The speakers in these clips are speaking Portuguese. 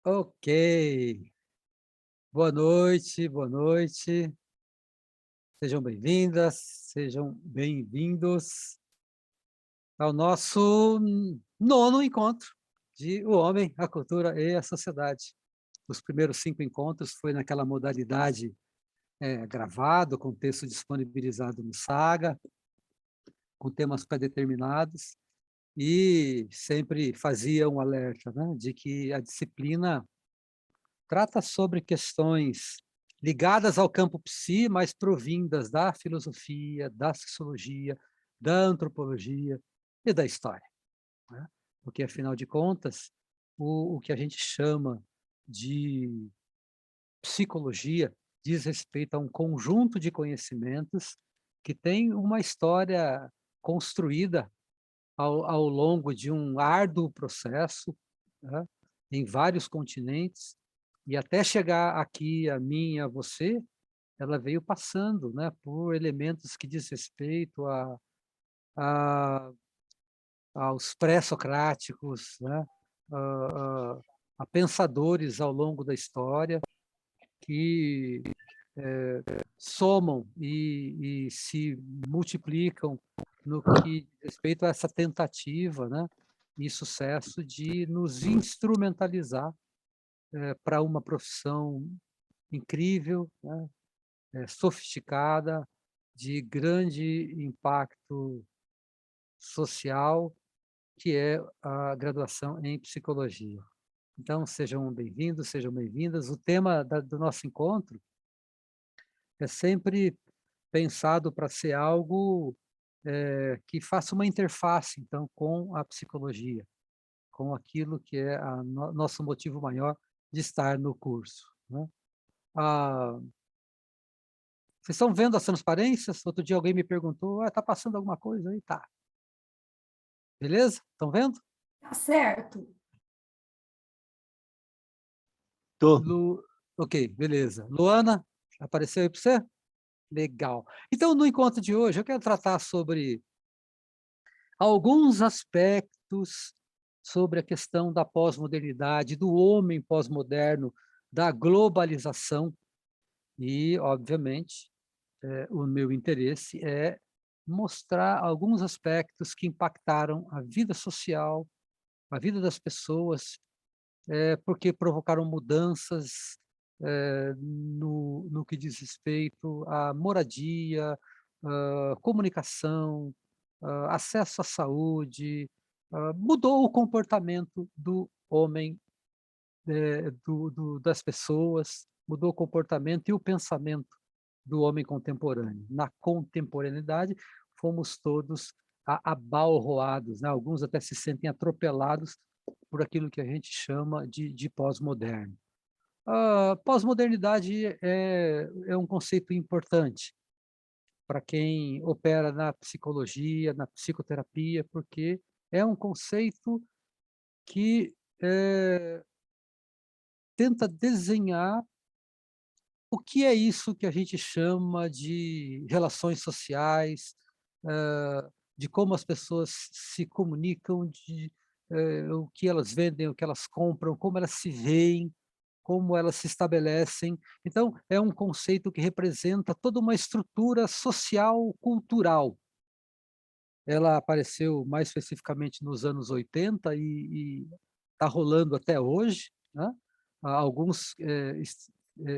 Ok. Boa noite, boa noite. Sejam bem-vindas, sejam bem-vindos ao nosso nono encontro de O Homem, a Cultura e a Sociedade. Os primeiros 5 encontros foi naquela modalidade, gravado, com texto disponibilizado no Saga, com temas pré-determinados, e sempre fazia um alerta, né, de que a disciplina trata sobre questões ligadas ao campo psi, mas provindas da filosofia, da sociologia, da antropologia e da história, né. Porque, afinal de contas, o que a gente chama de psicologia diz respeito a um conjunto de conhecimentos que tem uma história construída ao longo de um árduo processo, né, em vários continentes, e até chegar aqui a mim e a você, ela veio passando, né, por elementos que diz respeito a aos pré-socráticos, né, a a pensadores ao longo da história que, somam e se multiplicam no que diz respeito a essa tentativa, né, e sucesso de nos instrumentalizar, para uma profissão incrível, né, sofisticada, de grande impacto social, que é a graduação em psicologia. Então sejam bem-vindos, sejam bem-vindas. O tema do nosso encontro é sempre pensado para ser algo, que faça uma interface, então, com a psicologia, com aquilo que é a nosso motivo maior de estar no curso, né. Ah, vocês estão vendo as transparências? Outro dia alguém me perguntou: "Ah, tá passando alguma coisa aí?" "Tá". Beleza? Estão vendo? Tá certo. Tô. Lu ok, beleza. Luana, apareceu aí para você? Legal. Então, no encontro de hoje, eu quero tratar sobre alguns aspectos sobre a questão da pós-modernidade, do homem pós-moderno, da globalização e, obviamente, o meu interesse é mostrar alguns aspectos que impactaram a vida social, a vida das pessoas, porque provocaram mudanças, no que diz respeito à moradia, comunicação, acesso à saúde, mudou o comportamento do homem, das pessoas, mudou o comportamento e o pensamento do homem contemporâneo. Na contemporaneidade, fomos todos abalroados, né, alguns até se sentem atropelados por aquilo que a gente chama de pós-moderno. A pós-modernidade é um conceito importante para quem opera na psicologia, na psicoterapia, porque é um conceito que, tenta desenhar o que é isso que a gente chama de relações sociais, de como as pessoas se comunicam, o que elas vendem, o que elas compram, como elas se veem, como elas se estabelecem. Então, é um conceito que representa toda uma estrutura social, cultural. Ela apareceu mais especificamente nos anos 80 e está rolando até hoje, né. Alguns,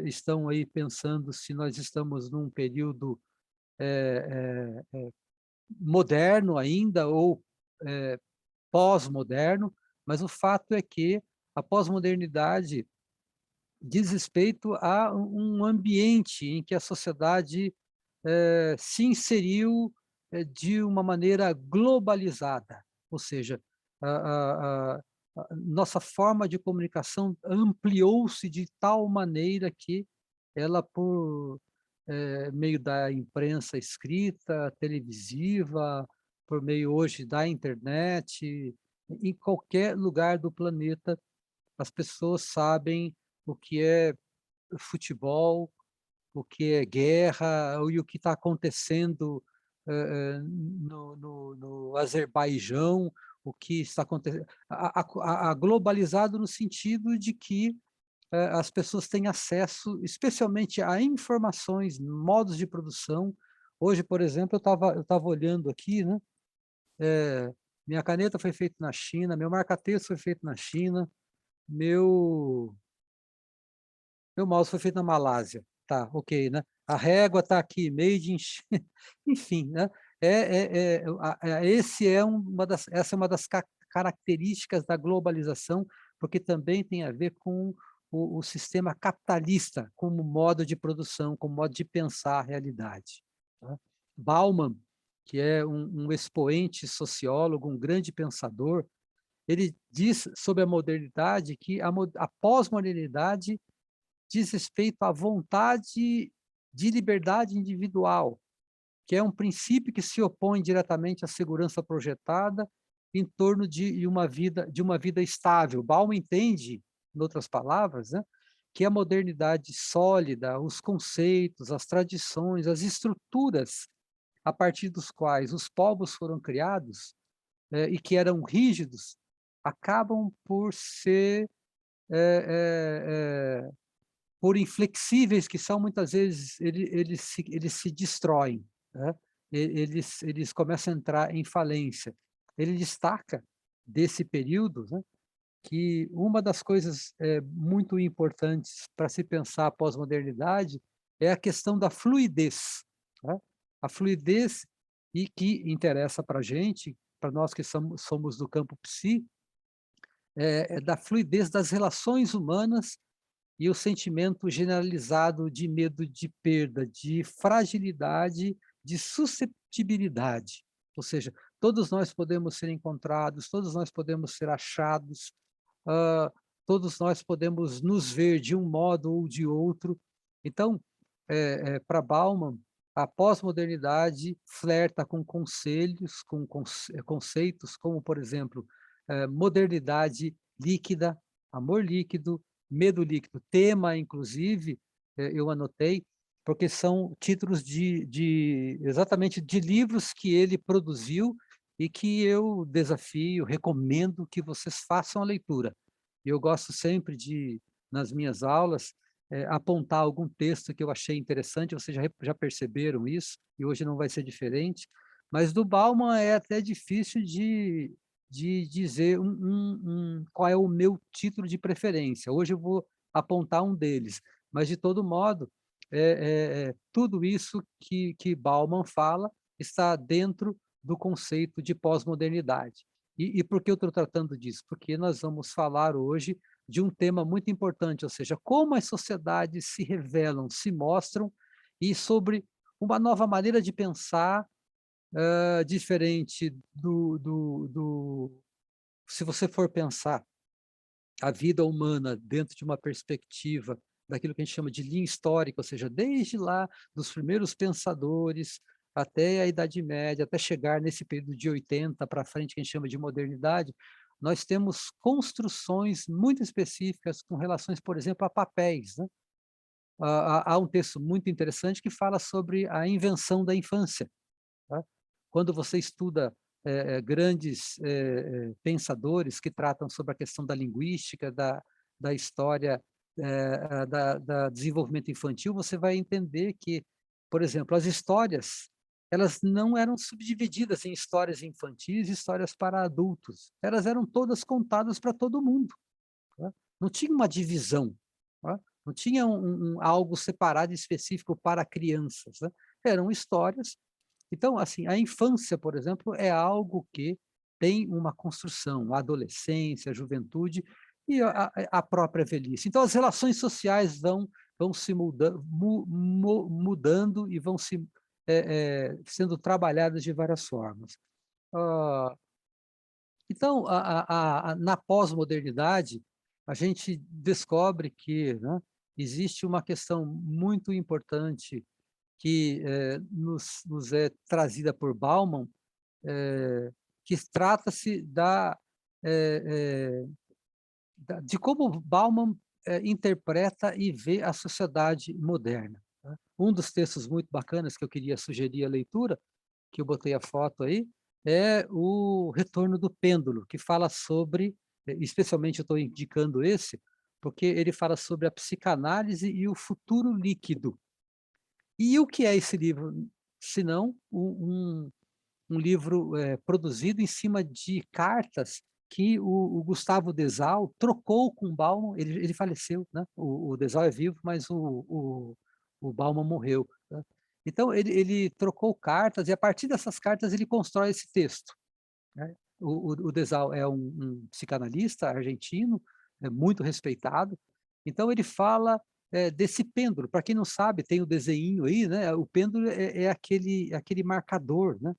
estão aí pensando se nós estamos num período, moderno ainda ou, pós-moderno, mas o fato é que a pós-modernidade diz respeito a um ambiente em que a sociedade, se inseriu, de uma maneira globalizada, ou seja, a nossa forma de comunicação ampliou-se de tal maneira que ela por, meio da imprensa escrita, televisiva, por meio hoje da internet, em qualquer lugar do planeta, as pessoas sabem o que é futebol, o que é guerra e o que está acontecendo, no Azerbaijão, o que está acontecendo, globalizado no sentido de que as pessoas têm acesso, especialmente a informações, modos de produção. Hoje, por exemplo, eu estava olhando aqui, né? Minha caneta foi feita na China, meu marca-texto foi feito na China, meu meu mouse foi feito na Malásia. Tá, ok, né. A régua está aqui, made in Chi enfim, né. Esse é essa é uma das características da globalização, porque também tem a ver com o sistema capitalista como modo de produção, como modo de pensar a realidade, tá. Bauman, que é um expoente sociólogo, um grande pensador, ele diz sobre a modernidade que a pós-modernidade diz respeito à vontade de liberdade individual, que é um princípio que se opõe diretamente à segurança projetada em torno de uma vida estável. Bauman entende, em outras palavras, né, que a modernidade sólida, os conceitos, as tradições, as estruturas a partir dos quais os povos foram criados, e que eram rígidos, acabam por ser por inflexíveis que são, muitas vezes eles se destroem, né, eles começam a entrar em falência. Ele destaca desse período, né, que uma das coisas, muito importantes para se pensar a pós-modernidade é a questão da fluidez, né, a fluidez e que interessa para a gente, para nós que somos do campo psi, é da fluidez das relações humanas e o sentimento generalizado de medo de perda, de fragilidade, de susceptibilidade. Ou seja, todos nós podemos ser encontrados, todos nós podemos ser achados, hã, todos nós podemos nos ver de um modo ou de outro. Então, para Bauman, a pós-modernidade flerta com conselhos, com conceitos como, por exemplo, modernidade líquida, amor líquido, medo líquido. Tema, inclusive, eu anotei, porque são títulos exatamente de livros que ele produziu e que eu desafio, recomendo que vocês façam a leitura. Eu gosto sempre de, nas minhas aulas, apontar algum texto que eu achei interessante, vocês já perceberam isso, e hoje não vai ser diferente, mas do Bauman é até difícil de dizer qual é o meu título de preferência. Hoje eu vou apontar um deles, mas de todo modo, tudo isso que Bauman fala está dentro do conceito de pós-modernidade. E por que eu estou tratando disso? Porque nós vamos falar hoje de um tema muito importante, ou seja, como as sociedades se revelam, se mostram, e sobre uma nova maneira de pensar, diferente se você for pensar a vida humana dentro de uma perspectiva daquilo que a gente chama de linha histórica, ou seja, desde lá dos primeiros pensadores até a Idade Média, até chegar nesse período de 80 para frente, que a gente chama de modernidade, nós temos construções muito específicas com relações, por exemplo, a papéis, né? Há um texto muito interessante que fala sobre a invenção da infância, tá? Quando você estuda grandes pensadores que tratam sobre a questão da linguística, da história, da desenvolvimento infantil, você vai entender que, por exemplo, as histórias, elas não eram subdivididas em histórias infantis e histórias para adultos. Elas eram todas contadas para todo mundo, tá? Não tinha uma divisão, tá? Não tinha algo separado específico para crianças, né? Eram histórias. Então, assim, a infância, por exemplo, é algo que tem uma construção, a adolescência, a juventude e a própria velhice. Então, as relações sociais vão se mudando e vão sendo trabalhadas de várias formas. Ah, então, na pós-modernidade, a gente descobre que, né, existe uma questão muito importante que nos é trazida por Bauman, que trata-se de como Bauman interpreta e vê a sociedade moderna, tá? Um dos textos muito bacanas que eu queria sugerir a leitura, que eu botei a foto aí, é o Retorno do Pêndulo, que fala sobre, especialmente eu estou indicando esse, porque ele fala sobre a psicanálise e o futuro líquido. E o que é esse livro? Senão um livro, produzido em cima de cartas que o Gustavo Dessau trocou com o Bauman. Ele faleceu, né, o Dessau é vivo, mas o Bauman morreu, né. Então ele trocou cartas e a partir dessas cartas ele constrói esse texto, né. O Dessau é um psicanalista argentino, muito respeitado, então ele fala, desse pêndulo. Para quem não sabe, tem o desenhinho aí, né, o pêndulo é aquele marcador, né,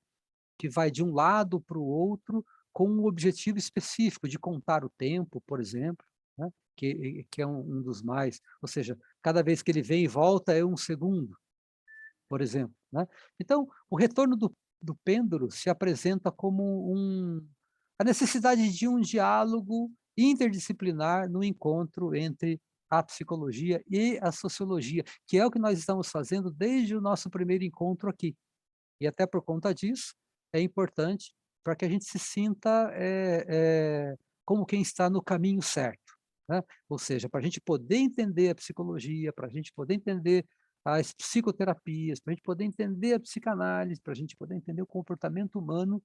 que vai de um lado para o outro com um objetivo específico de contar o tempo, por exemplo, né, que é um dos mais, ou seja, cada vez que ele vem e volta é um segundo, por exemplo, né. Então, o retorno do pêndulo se apresenta como a necessidade de um diálogo interdisciplinar no encontro entre a psicologia e a sociologia, que é o que nós estamos fazendo desde o nosso primeiro encontro aqui. E até por conta disso, é importante para que a gente se sinta, como quem está no caminho certo, né. Ou seja, para a gente poder entender a psicologia, para a gente poder entender as psicoterapias, para a gente poder entender a psicanálise, para a gente poder entender o comportamento humano,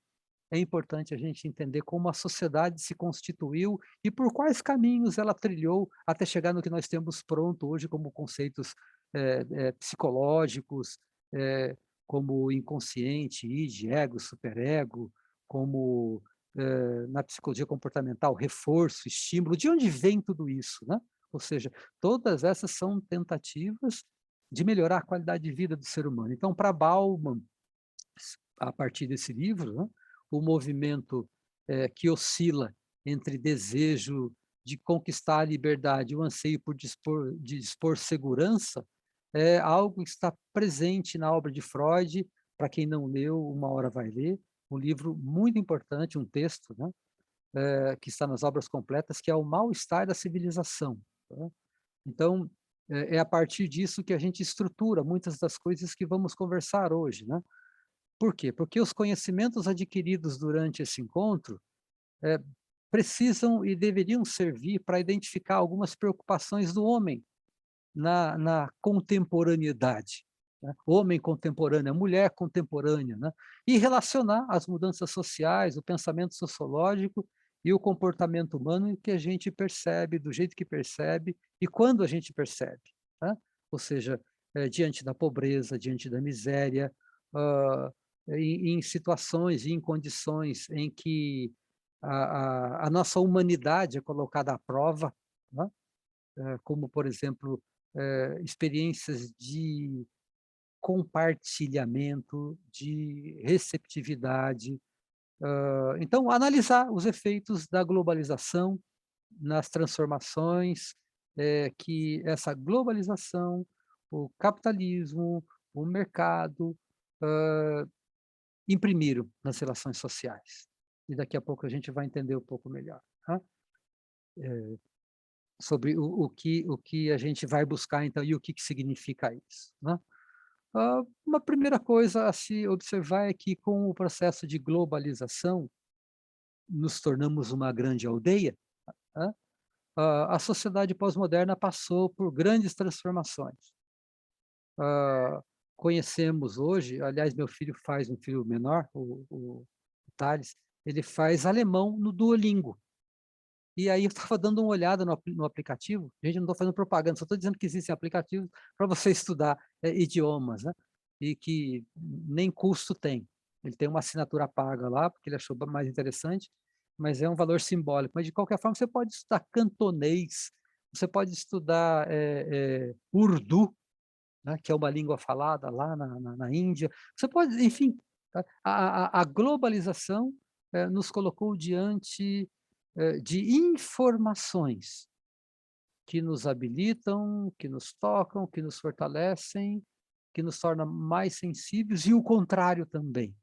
é importante a gente entender como a sociedade se constituiu e por quais caminhos ela trilhou até chegar no que nós temos pronto hoje como conceitos, psicológicos, eh, como inconsciente, id, ego, superego, como, na psicologia comportamental, reforço, estímulo. De onde vem tudo isso, né? Ou seja, todas essas são tentativas de melhorar a qualidade de vida do ser humano. Então, para Bauman, a partir desse livro, né, o movimento, que oscila entre desejo de conquistar a liberdade e o anseio por dispor segurança, é algo que está presente na obra de Freud. Para quem não leu, uma hora vai ler, um livro muito importante, um texto, né, que está nas obras completas, que é O Mal-Estar da Civilização, né. Então, é a partir disso que a gente estrutura muitas das coisas que vamos conversar hoje, né. Por quê? Porque os conhecimentos adquiridos durante esse encontro, eh, precisam e deveriam servir para identificar algumas preocupações do homem na contemporaneidade, né. Homem contemporâneo, mulher contemporânea, né, e relacionar as mudanças sociais, o pensamento sociológico e o comportamento humano que a gente percebe, do jeito que percebe e quando a gente percebe, né. Ou seja, diante da pobreza, diante da miséria, hã, em situações e em condições em que a nossa humanidade é colocada à prova, né, como, por exemplo, experiências de compartilhamento, de receptividade. Então, analisar os efeitos da globalização nas transformações, que essa globalização, o capitalismo, o mercado, imprimiram nas relações sociais. E daqui a pouco a gente vai entender um pouco melhor, tá? Sobre o que a gente vai buscar então e o que significa isso, né. Uma primeira coisa a se observar é que com o processo de globalização, nos tornamos uma grande aldeia, né. A sociedade pós-moderna passou por grandes transformações. Hã, Conhecemos hoje, aliás, meu filho menor, o Thales, ele faz alemão no Duolingo. E aí eu estava dando uma olhada no aplicativo, gente, eu não estou fazendo propaganda, só estou dizendo que existem aplicativos para você estudar, idiomas, né, e que nem custo tem. Ele tem uma assinatura paga lá, porque ele achou mais interessante, mas é um valor simbólico. Mas de qualquer forma você pode estudar cantonês, você pode estudar, urdu, né, que é uma língua falada lá na Índia. Você pode, enfim, a globalização, nos colocou diante, de informações que nos habilitam, que nos tocam, que nos fortalecem, que nos torna mais sensíveis e o contrário também,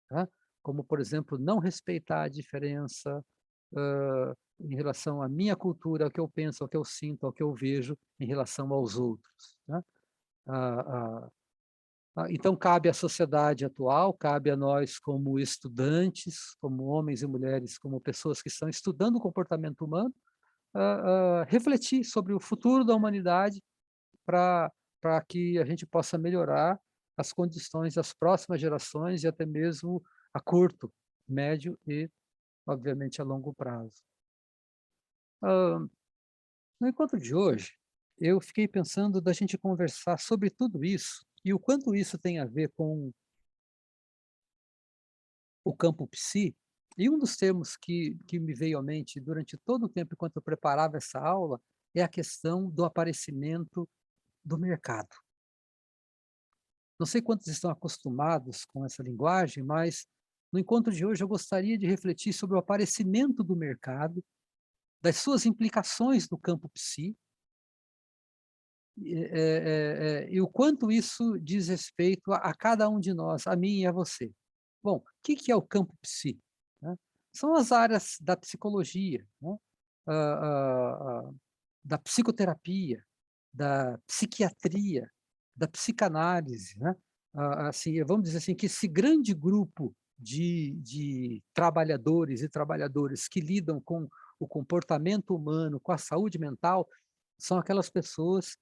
tá. Como, por exemplo, não respeitar a diferença, em relação à minha cultura, ao que eu penso, ao que eu sinto, ao que eu vejo em relação aos outros, né. Então, cabe à sociedade atual, cabe a nós como estudantes, como homens e mulheres, como pessoas que estão estudando o comportamento humano, refletir sobre o futuro da humanidade para que a gente possa melhorar as condições das próximas gerações e até mesmo a curto, médio e, obviamente, a longo prazo. Hã, no encontro de hoje, eu fiquei pensando da gente conversar sobre tudo isso e o quanto isso tem a ver com o campo psi, e um dos termos que me veio à mente durante todo o tempo enquanto eu preparava essa aula, é a questão do aparecimento do mercado. Não sei quantos estão acostumados com essa linguagem, mas no encontro de hoje eu gostaria de refletir sobre o aparecimento do mercado, das suas implicações no campo psi, e o quanto isso diz respeito a cada um de nós, a mim e a você. Bom, o que que é o campo psi, né? São as áreas da psicologia, né, hã, da psicoterapia, da psiquiatria, da psicanálise, né. Assim, vamos dizer assim, que esse grande grupo de trabalhadores e trabalhadoras que lidam com o comportamento humano, com a saúde mental, são aquelas pessoas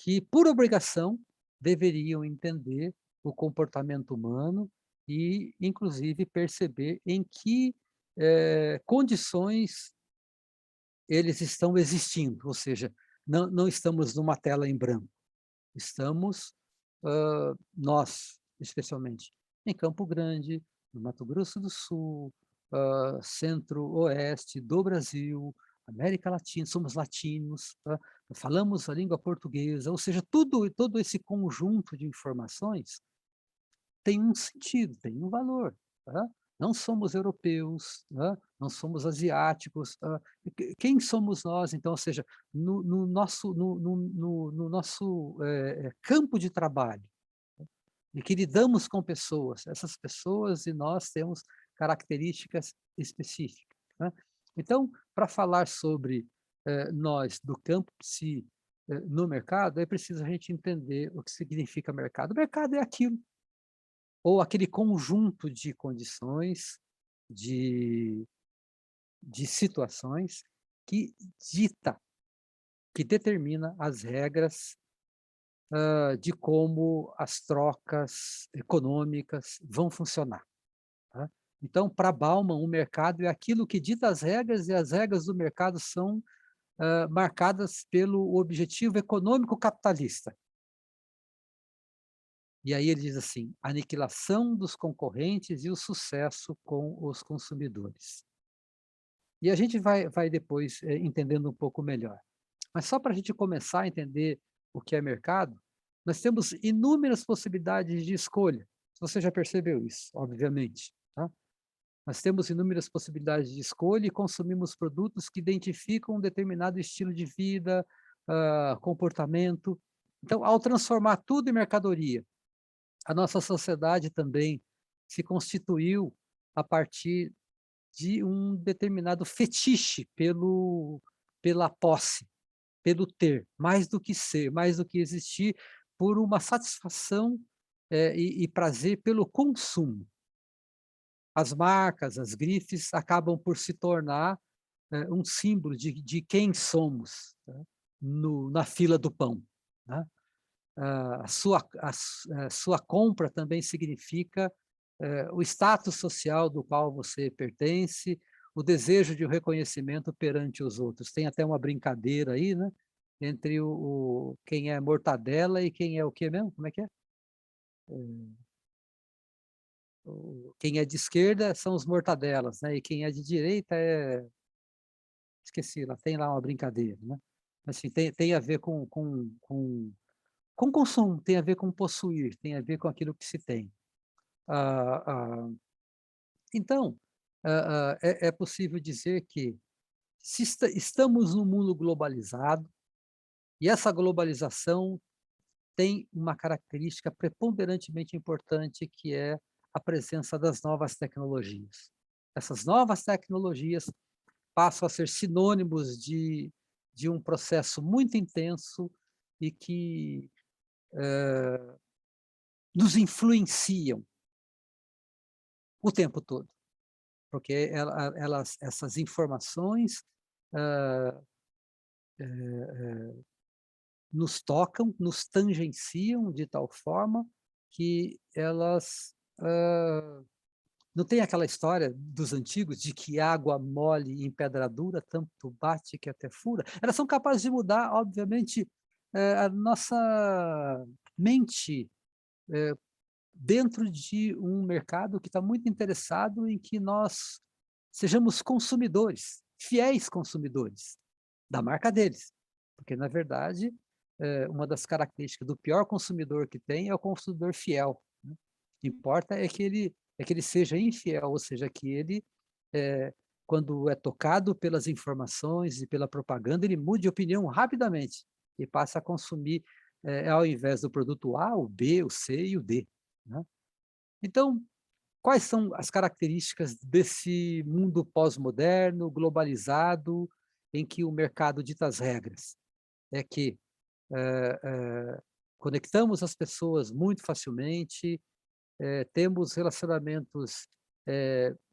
que, por obrigação, deveriam entender o comportamento humano e, inclusive, perceber em que, condições eles estão existindo, ou seja, não estamos numa tela em branco, estamos, nós, especialmente, em Campo Grande, no Mato Grosso do Sul, centro-oeste do Brasil, América Latina, somos latinos, falamos a língua portuguesa, ou seja, todo esse conjunto de informações tem um sentido, tem um valor, tá. Não somos europeus, não somos asiáticos, quem somos nós então, ou seja, no nosso no nosso, campo de trabalho, e que lidamos com pessoas, essas pessoas e nós temos características específicas, né. Então, para falar sobre, nós do campo psi, no mercado, é preciso a gente entender o que significa mercado. O mercado é aquilo ou aquele conjunto de condições, de situações que dita, que determina as regras, de como as trocas econômicas vão funcionar, tá. Então, para Bauman, o mercado é aquilo que dita as regras e as regras do mercado são, marcadas pelo objetivo econômico capitalista. E aí ele diz assim: "Aniquilação dos concorrentes e o sucesso com os consumidores". E a gente vai depois, entendendo um pouco melhor. Mas só para a gente começar a entender o que é mercado, nós temos inúmeras possibilidades de escolha. Você já percebeu isso, obviamente, tá. Nós temos inúmeras possibilidades de escolha e consumimos produtos que identificam um determinado estilo de vida, comportamento. Então, ao transformar tudo em mercadoria, a nossa sociedade também se constituiu a partir de um determinado fetiche pela posse, pelo ter, mais do que ser, mais do que existir, por uma satisfação, e prazer pelo consumo. As marcas, as grifes acabam por se tornar, um símbolo de quem somos, né, no na fila do pão, né. A sua compra também significa, o status social do qual você pertence, o desejo de um reconhecimento perante os outros. Tem até uma brincadeira aí, né, entre o quem é mortadela e quem é o quê mesmo? Como é que é? Quem é de esquerda são os mortadelas, né, e quem é de direita esqueci lá, tem lá uma brincadeira, né. Mas assim, tem a ver com consumo, tem a ver com possuir, tem a ver com aquilo que se tem. Ah ah, então, é possível dizer que se estamos num mundo globalizado, e essa globalização tem uma característica preponderantemente importante, que é a presença das novas tecnologias. Essas novas tecnologias passam a ser sinônimos de um processo muito intenso e que nos influenciam o tempo todo, porque essas informações nos tocam, nos tangenciam de tal forma que elas não tem aquela história dos antigos de que água mole em pedra dura, tanto bate que até fura? Elas são capazes de mudar, obviamente, a nossa mente, dentro de um mercado que está muito interessado em que nós sejamos consumidores, fiéis consumidores da marca deles. Porque, na verdade, uma das características do pior consumidor que tem é o consumidor fiel, né. O que importa é que ele seja infiel, ou seja, que ele, quando é tocado pelas informações e pela propaganda, ele mude de opinião rapidamente e passe a consumir, ao invés do produto A, o B, o C e o D, né. Então, quais são as características desse mundo pós-moderno, globalizado, em que o mercado dita as regras? É que conectamos as pessoas muito facilmente, temos relacionamentos,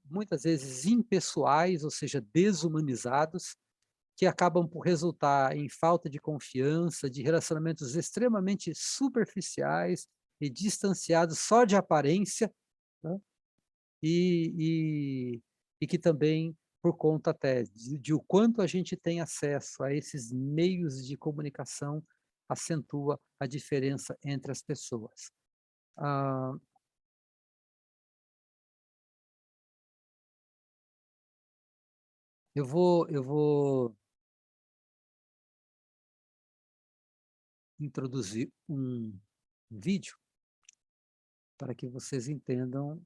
muitas vezes impessoais, ou seja, desumanizados, que acabam por resultar em falta de confiança, de relacionamentos extremamente superficiais e distanciados só de aparência, né, e e que também, por conta até de o quanto a gente tem acesso a esses meios de comunicação, acentua a diferença entre as pessoas. Ah, eu vou introduzir um vídeo para que vocês entendam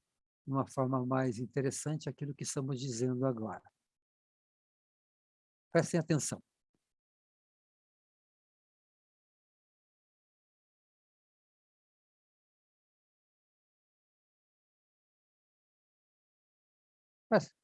de uma forma mais interessante aquilo que estamos dizendo agora. Prestem atenção. Pres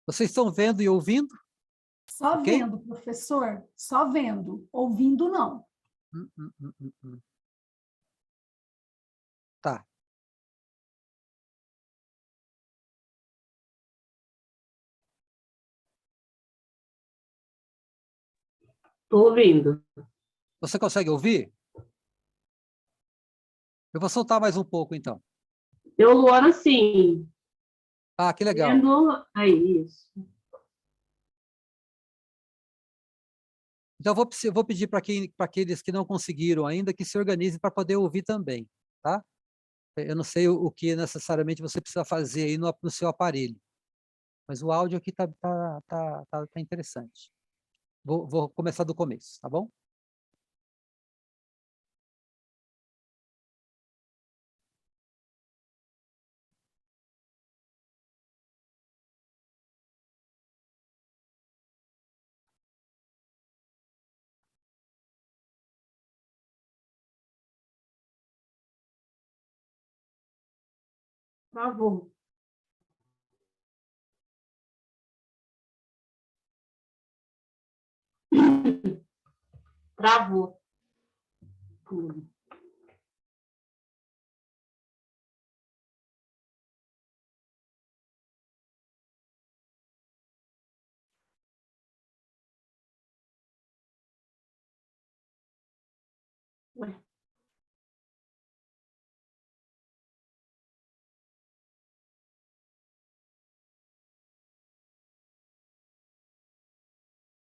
Vocês estão vendo e ouvindo, Só ok? vendo, professor, só vendo, ouvindo não. Hum, hum, hum, hum, hum. Tá. Estou ouvindo. Você consegue ouvir? Eu vou soltar mais um pouco então. Eu, Luana, sim. Ah, que legal. Vendo. Aí, isso. Então eu vou pedir para aqueles que não conseguiram ainda que se organizem para poder ouvir também, tá? Eu não sei o que necessariamente você precisa fazer aí no seu aparelho, mas o áudio aqui tá interessante. Vou começar do começo, tá bom? Travou. Travou. Tudo. Ué.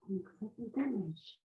Como que foi com a internet?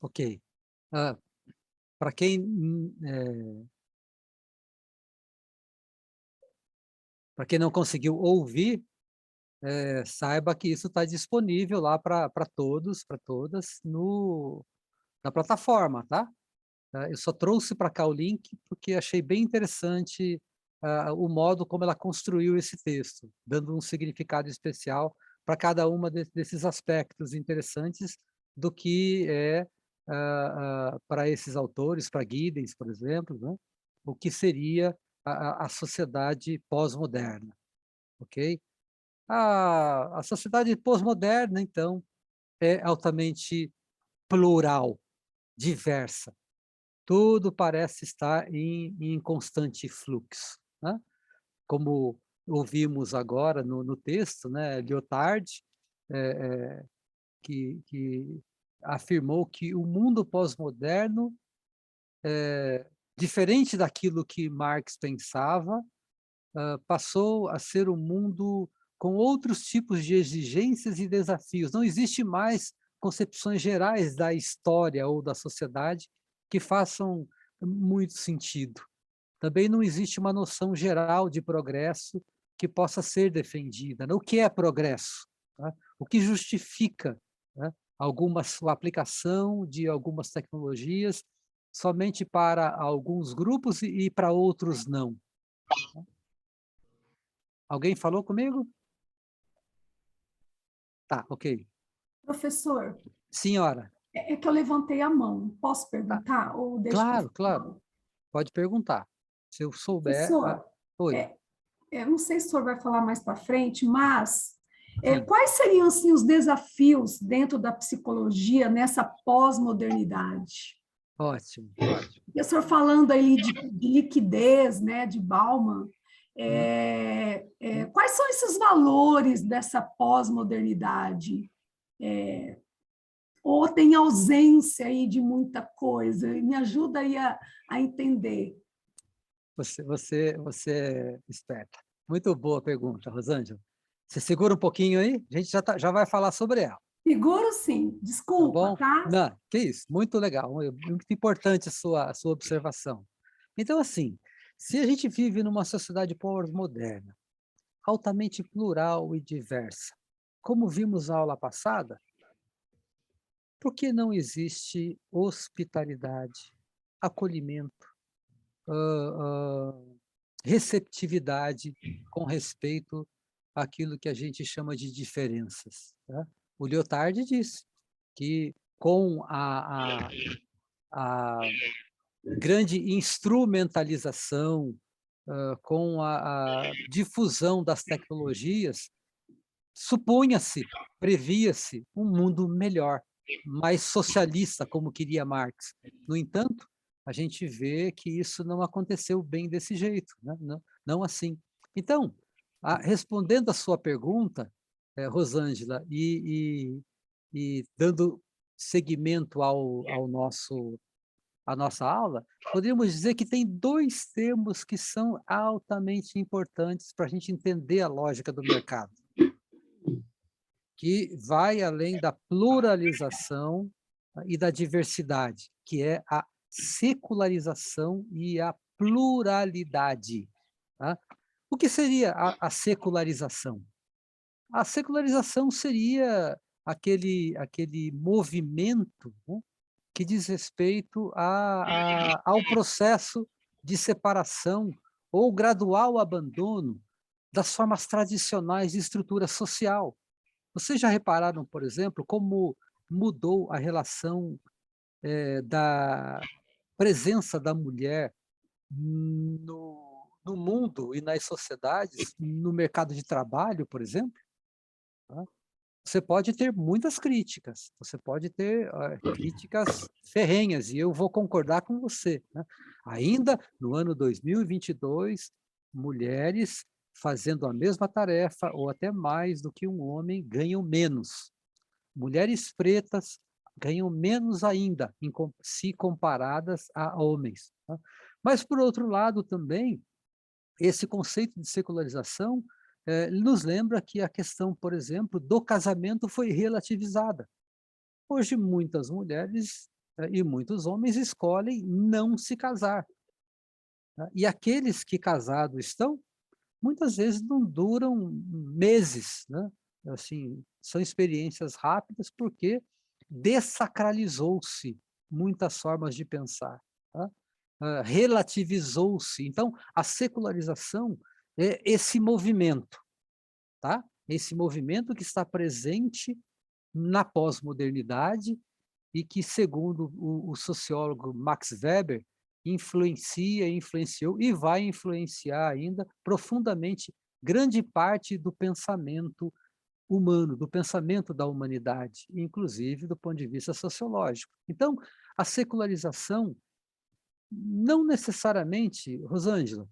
Ok. Para quem para quem não conseguiu ouvir, saiba que isso está disponível lá para todos, para todas, na plataforma, tá? Eu só trouxe para cá o link porque achei bem interessante o modo como ela construiu esse texto, dando um significado especial para cada uma desses aspectos interessantes do que é para esses autores, para Giddens, por exemplo, né? O que seria a sociedade pós-moderna, ok? A sociedade pós-moderna, então, é altamente plural, diversa. Tudo parece estar em constante fluxo, né? Como ouvimos agora no texto, né, Lyotard, que afirmou que o mundo pós-moderno, diferente daquilo que Marx pensava, passou a ser um mundo com outros tipos de exigências e desafios. Não existe mais concepções gerais da história ou da sociedade que façam muito sentido. Também não existe uma noção geral de progresso que possa ser defendida. O que é progresso? Tá? O que justifica, né, a aplicação de algumas tecnologias somente para alguns grupos e para outros não? Alguém falou comigo? Tá, ok. Professor, Senhora, é que eu levantei a mão. Posso tá, perguntar ou deixo para o claro, claro, final? pode perguntar. Se eu souber... Professor, Oi, é, eu não sei se o senhor vai falar mais para frente, mas sim, quais seriam assim, os desafios dentro da psicologia nessa pós-modernidade? ótimo, ótimo. E o senhor falando aí de liquidez, né, de Bauman, Hum, quais são esses valores dessa pós-modernidade? Ou tem ausência aí de muita coisa? Me ajuda aí a entender. Você é esperta. Muito boa pergunta, Rosângela. Você segura um pouquinho aí? A gente já vai falar sobre ela, Seguro sim, tá desculpa, bom? tá? Não, que isso, muito legal, muito importante a sua observação. Então, assim, se a gente vive numa sociedade pós-moderna, altamente plural e diversa, como vimos na aula passada, por que não existe hospitalidade, acolhimento, receptividade com respeito àquilo que a gente chama de diferenças, tá? O Lyotard disse que com a grande instrumentalização, com a difusão das tecnologias, supunha-se, previa-se um mundo melhor, mais socialista, como queria Marx. No entanto, a gente vê que isso não aconteceu bem desse jeito, né? Não assim. Então, respondendo a sua pergunta, Rosângela, e dando seguimento à nossa aula, poderíamos dizer que tem dois termos que são altamente importantes para a gente entender a lógica do mercado, que vai além da pluralização e da diversidade, que é a secularização e a pluralidade. Tá? O que seria a secularização? A secularização seria aquele movimento, né, que diz respeito ao processo de separação ou gradual abandono das formas tradicionais de estrutura social. Vocês já repararam, por exemplo, como mudou a relação, da presença da mulher no mundo e nas sociedades, no mercado de trabalho, por exemplo? Tá? Você pode ter muitas críticas, você pode ter críticas ferrenhas, e eu vou concordar com você, né? Ainda no ano 2022, mulheres fazendo a mesma tarefa ou até mais do que um homem ganham menos. Mulheres pretas ganham menos ainda, se comparadas a homens. Tá? Mas, por outro lado, também, esse conceito de secularização nos lembra que a questão, por exemplo, do casamento foi relativizada. Hoje, muitas mulheres e muitos homens escolhem não se casar. Tá? E aqueles que casados estão, muitas vezes não duram meses, né? Assim, são experiências rápidas porque dessacralizou-se muitas formas de pensar, tá? Relativizou-se. Então, a secularização é esse movimento, tá? Esse movimento que está presente na pós-modernidade e que, segundo o sociólogo Max Weber, influenciou e vai influenciar ainda profundamente grande parte do pensamento humano, do pensamento da humanidade, inclusive do ponto de vista sociológico. Então, a secularização não necessariamente, Rosângela,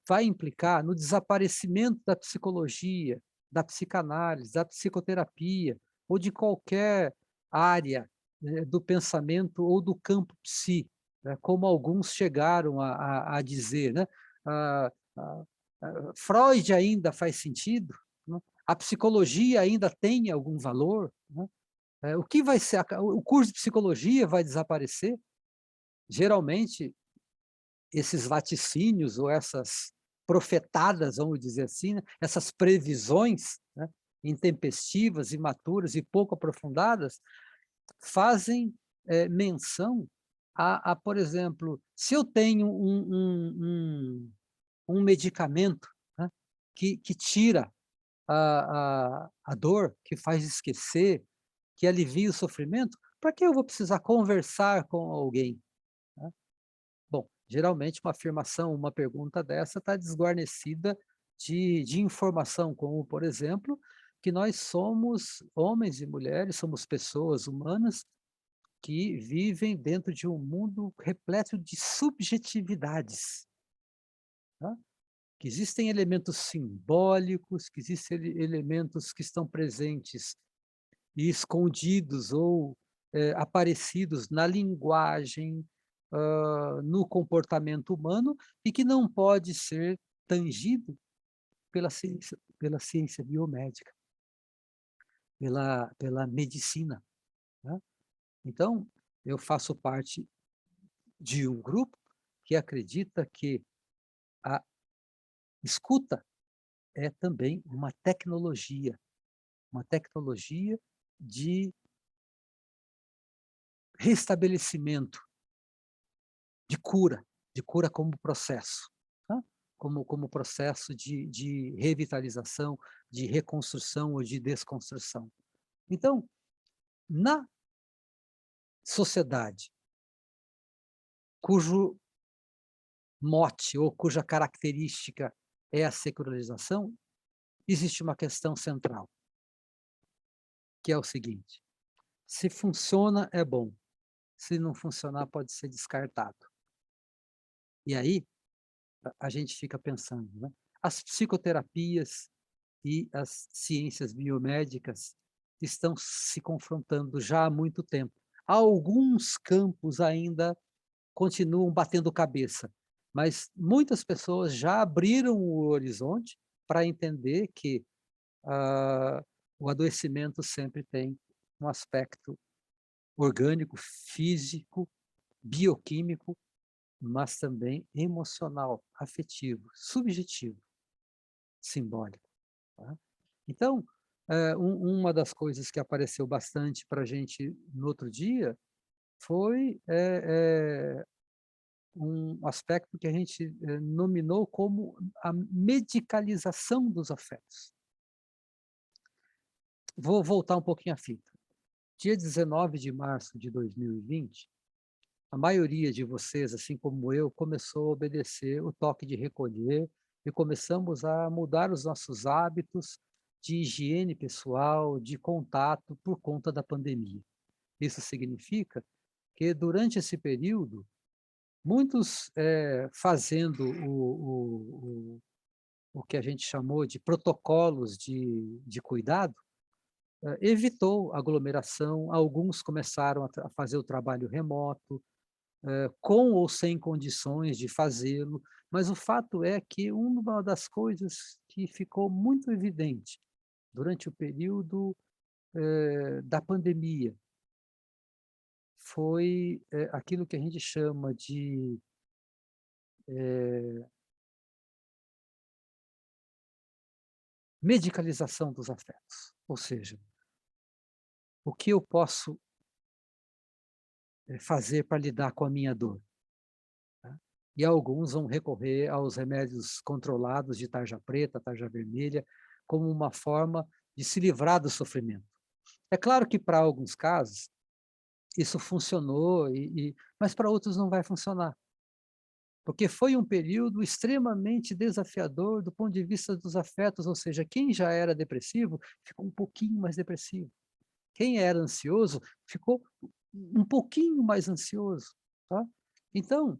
vai implicar no desaparecimento da psicologia, da psicanálise, da psicoterapia, ou de qualquer área, do pensamento ou do campo psi, né, como alguns chegaram a dizer, né? Ah, ah, Freud ainda faz sentido? Né? A psicologia ainda tem algum valor? Né? O que vai ser? O curso de psicologia vai desaparecer? Geralmente, esses vaticínios ou essas profetadas, vamos dizer assim, né? Essas previsões, né? Intempestivas, imaturas e pouco aprofundadas, fazem menção por exemplo, se eu tenho um medicamento, né, que tira a dor, que faz esquecer, que alivia o sofrimento, para que eu vou precisar conversar com alguém? Né? Bom, geralmente uma afirmação, uma pergunta dessa está desguarnecida de informação, como, por exemplo, que nós somos homens e mulheres, somos pessoas humanas que vivem dentro de um mundo repleto de subjetividades, tá? Que existem elementos simbólicos, que existem elementos que estão presentes e escondidos ou aparecidos na linguagem, no comportamento humano e que não pode ser tangido pela ciência biomédica, pela medicina, né? Então, eu faço parte de um grupo que acredita que a escuta é também uma tecnologia de restabelecimento, de cura como processo, tá? Como processo de revitalização, de reconstrução ou de desconstrução. Então, na sociedade cujo mote ou cuja característica é a secularização, existe uma questão central, que é o seguinte: se funciona, é bom. Se não funcionar, pode ser descartado. E aí, a gente fica pensando, né? As psicoterapias e as ciências biomédicas estão se confrontando já há muito tempo. Alguns campos ainda continuam batendo cabeça, mas muitas pessoas já abriram o horizonte para entender que o adoecimento sempre tem um aspecto orgânico, físico, bioquímico, mas também emocional, afetivo, subjetivo, simbólico, tá? Então, uma das coisas que apareceu bastante para a gente no outro dia foi um aspecto que a gente nominou como a medicalização dos afetos. Vou voltar um pouquinho à fita. Dia 19 de março de 2020, a maioria de vocês, assim como eu, começou a obedecer o toque de recolher e começamos a mudar os nossos hábitos de higiene pessoal, de contato por conta da pandemia. Isso significa que durante esse período, muitos fazendo o que a gente chamou de protocolos de cuidado, evitou aglomeração, alguns começaram a fazer o trabalho remoto, com ou sem condições de fazê-lo, mas o fato é que uma das coisas que ficou muito evidente durante o período da pandemia foi aquilo que a gente chama de medicalização dos afetos, ou seja, o que eu posso fazer para lidar com a minha dor, tá? E alguns vão recorrer aos remédios controlados de tarja preta, tarja vermelha, como uma forma de se livrar do sofrimento. É claro que para alguns casos isso funcionou, mas para outros não vai funcionar, porque foi um período extremamente desafiador do ponto de vista dos afetos, ou seja, quem já era depressivo ficou um pouquinho mais depressivo. Quem era ansioso ficou um pouquinho mais ansioso, tá? Então,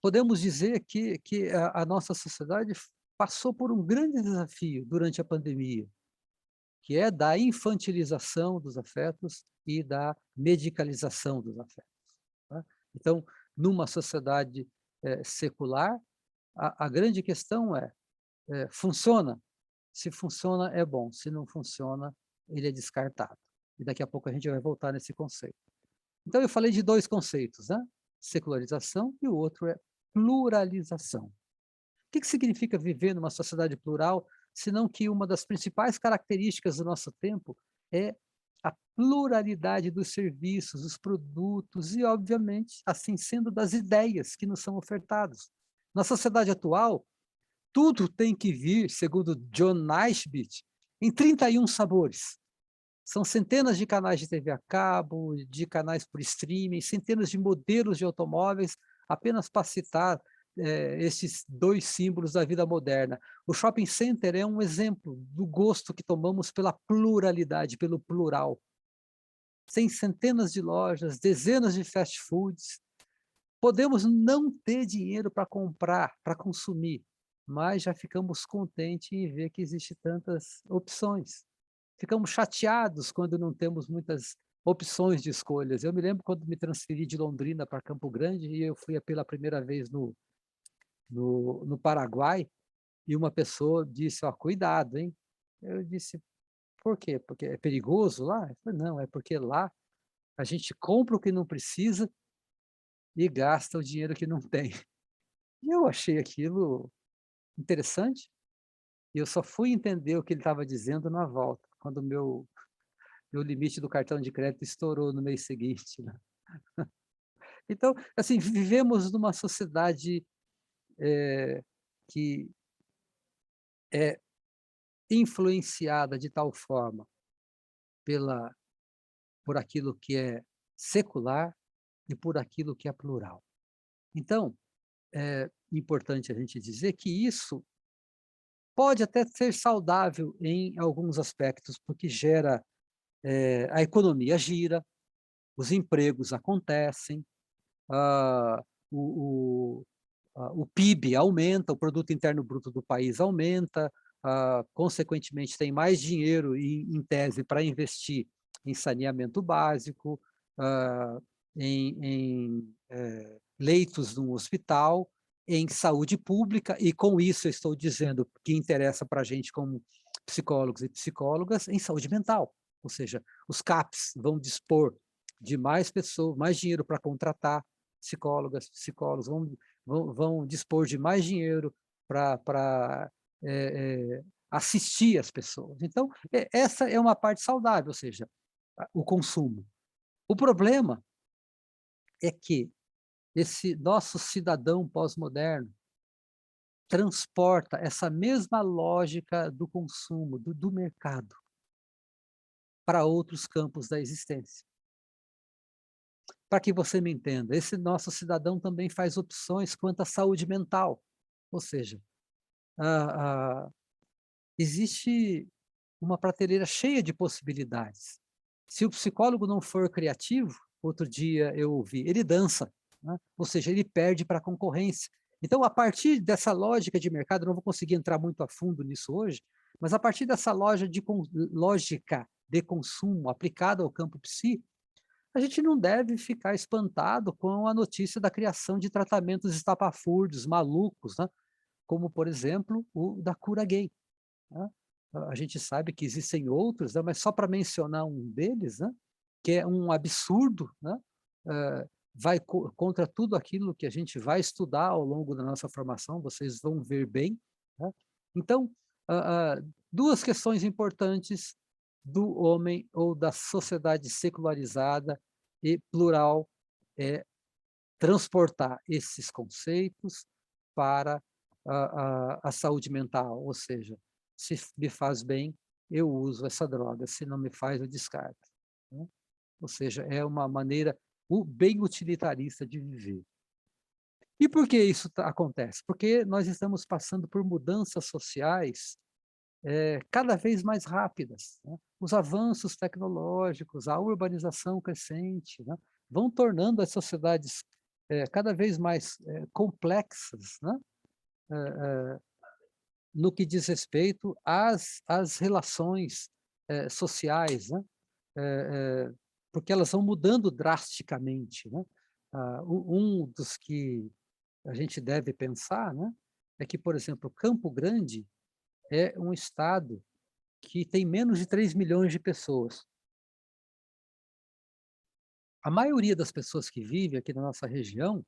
podemos dizer que a nossa sociedade passou por um grande desafio durante a pandemia, que é da infantilização dos afetos e da medicalização dos afetos, tá? Então, numa sociedade, secular, a grande questão é, funciona? Se funciona, é bom, se não funciona, ele é descartado. E daqui a pouco a gente vai voltar nesse conceito. Então eu falei de 2 conceitos, né? Secularização e o outro é pluralização. O que significa viver numa sociedade plural, senão que uma das principais características do nosso tempo é a pluralidade dos serviços, dos produtos e, obviamente, assim sendo, das ideias que nos são ofertados. Na sociedade atual, tudo tem que vir, segundo John Naisbitt, em 31 sabores. São centenas de canais de TV a cabo, de canais por streaming, centenas de modelos de automóveis, apenas para citar esses 2 símbolos da vida moderna. O shopping center é um exemplo do gosto que tomamos pela pluralidade, pelo plural. Tem centenas de lojas, dezenas de fast foods. Podemos não ter dinheiro para comprar, para consumir, mas já ficamos contentes em ver que existem tantas opções. Ficamos chateados quando não temos muitas opções de escolhas. Eu me lembro quando me transferi de Londrina para Campo Grande e eu fui pela primeira vez no Paraguai, e uma pessoa disse: "Ó, cuidado, hein?". Eu disse: "Por quê? Porque é perigoso lá?". Eu falei: "Não, é porque lá a gente compra o que não precisa e gasta o dinheiro que não tem". E eu achei aquilo interessante, e eu só fui entender o que ele estava dizendo na volta, quando o meu limite do cartão de crédito estourou no mês seguinte, né. Então, assim, vivemos numa sociedade, que é influenciada de tal forma pela por aquilo que é secular e por aquilo que é plural. Então, é importante a gente dizer que isso pode até ser saudável em alguns aspectos, porque gera, a economia gira, os empregos acontecem, ah, o PIB aumenta, o produto interno bruto do país aumenta, consequentemente tem mais dinheiro em tese para investir em saneamento básico, ah, leitos no hospital, em saúde pública, e com isso eu estou dizendo que interessa para a gente como psicólogos e psicólogas, em saúde mental. Ou seja, os CAPs vão dispor de mais pessoas, mais dinheiro para contratar psicólogas, psicólogos, vão dispor de mais dinheiro para assistir as pessoas. Então, essa é uma parte saudável, ou seja, o consumo. O problema é que esse nosso cidadão pós-moderno transporta essa mesma lógica do consumo, do mercado, para outros campos da existência. Para que você me entenda, esse nosso cidadão também faz opções quanto à saúde mental, ou seja, ah, existe uma prateleira cheia de possibilidades. Se o psicólogo não for criativo, outro dia eu ouvi, ele dança, né? Ou seja, ele perde para a concorrência. Então, a partir dessa lógica de mercado, não vou conseguir entrar muito a fundo nisso hoje, mas a partir dessa lógica de consumo aplicada ao campo psi, a gente não deve ficar espantado com a notícia da criação de tratamentos estapafúrdios, malucos, né? Como, por exemplo, o da cura gay, né? A gente sabe que existem outros, né? Mas só para mencionar um deles, né? Que é um absurdo, né? Vai contra tudo aquilo que a gente vai estudar ao longo da nossa formação, vocês vão ver bem, né? Então, 2 questões importantes do homem ou da sociedade secularizada e plural é transportar esses conceitos para a saúde mental, ou seja, se me faz bem, eu uso essa droga, se não me faz, eu descarto, né. Ou seja, é uma maneira bem utilitarista de viver. E por que isso acontece? Porque nós estamos passando por mudanças sociais cada vez mais rápidas, né? Os avanços tecnológicos, a urbanização crescente, né, vão tornando as sociedades cada vez mais complexas, né? No que diz respeito às relações sociais, né? Porque elas vão mudando drasticamente, né? Dos que a gente deve pensar, né, é que, por exemplo, Campo Grande é um estado que tem menos de 3 milhões de pessoas. A maioria das pessoas que vivem aqui na nossa região,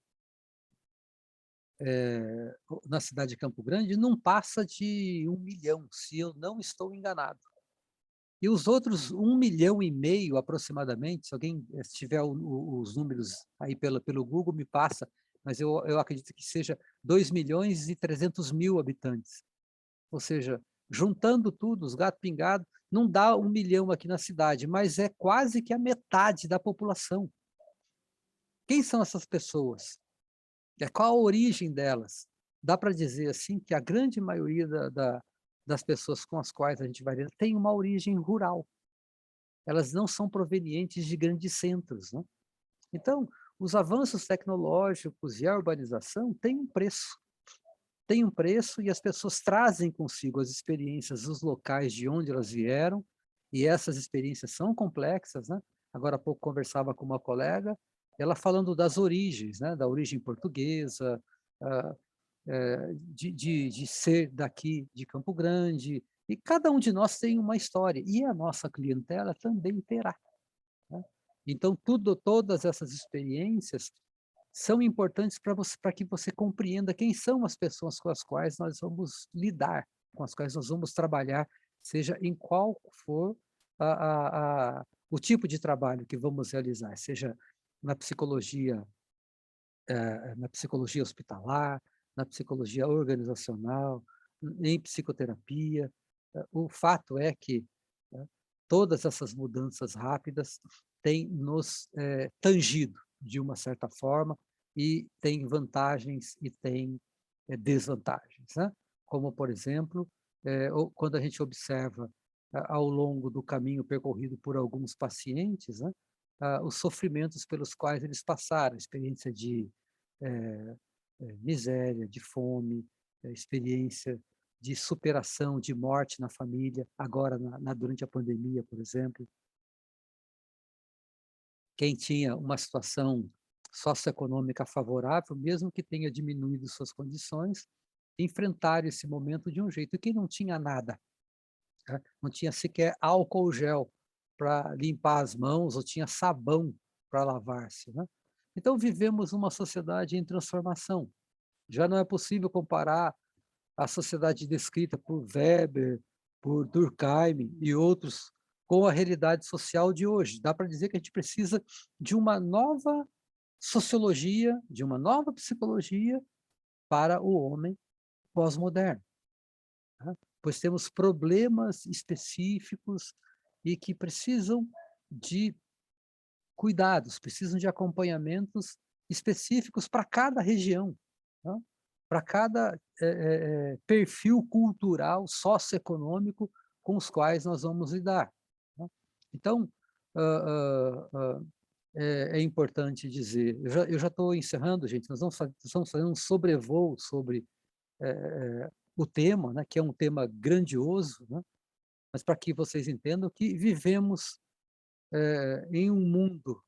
na cidade de Campo Grande, não passa de 1 milhão, se eu não estou enganado. E os outros 1,5 milhão, aproximadamente, se alguém tiver os números aí pelo Google, me passa, mas eu acredito que seja 2,3 milhões habitantes. Ou seja, juntando tudo, os gato pingado, não dá 1 milhão aqui na cidade, mas é quase que a metade da população. Quem são essas pessoas? Qual a origem delas? Dá para dizer assim que a grande maioria das pessoas com as quais a gente vai lidar tem uma origem rural. Elas não são provenientes de grandes centros, né? Então, os avanços tecnológicos e a urbanização têm um preço. Tem um preço e as pessoas trazem consigo as experiências dos locais de onde elas vieram, e essas experiências são complexas, né? Agora há pouco conversava com uma colega, ela falando das origens, né? Da origem portuguesa, de ser daqui de Campo Grande, e cada um de nós tem uma história, e a nossa clientela também terá, né? Então, todas essas experiências são importantes para que você compreenda quem são as pessoas com as quais nós vamos lidar, com as quais nós vamos trabalhar, seja em qual for o tipo de trabalho que vamos realizar, seja na psicologia hospitalar, na psicologia organizacional, em psicoterapia. O fato é que, né, todas essas mudanças rápidas têm nos tangido de uma certa forma e tem vantagens e tem desvantagens, né? Como, por exemplo, quando a gente observa ao longo do caminho percorrido por alguns pacientes, né, os sofrimentos pelos quais eles passaram, experiência de miséria, de fome, experiência de superação, de morte na família, agora durante a pandemia, por exemplo. Quem tinha uma situação socioeconômica favorável, mesmo que tenha diminuído suas condições, enfrentar esse momento de um jeito. E quem não tinha nada, né? Não tinha sequer álcool gel para limpar as mãos, ou tinha sabão para lavar-se, né? Então, vivemos uma sociedade em transformação. Já não é possível comparar a sociedade descrita por Weber, por Durkheim e outros com a realidade social de hoje. Dá para dizer que a gente precisa de uma nova sociologia, de uma nova psicologia para o homem pós-moderno, né? Pois temos problemas específicos e que precisam de cuidados, precisam de acompanhamentos específicos para cada região, né? Para cada perfil cultural, socioeconômico com os quais nós vamos lidar, né? Então, é importante dizer, eu já estou encerrando, gente, nós estamos fazendo um sobrevoo sobre o tema, né, que é um tema grandioso, né, mas para que vocês entendam que vivemos em um mundo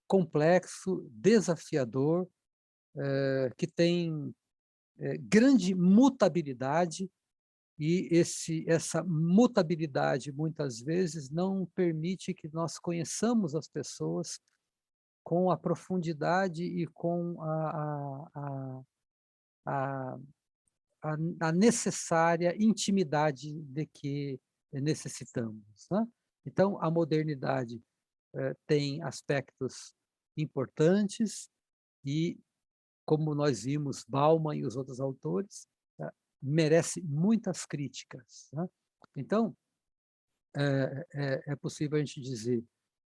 complexo, desafiador, que tem grande mutabilidade, e essa mutabilidade, muitas vezes, não permite que nós conheçamos as pessoas com a profundidade e com a, a, a necessária intimidade de que necessitamos, né? Então, a modernidade tem aspectos importantes e, como nós vimos, Bauman e os outros autores, merece muitas críticas, né? Então, é possível a gente dizer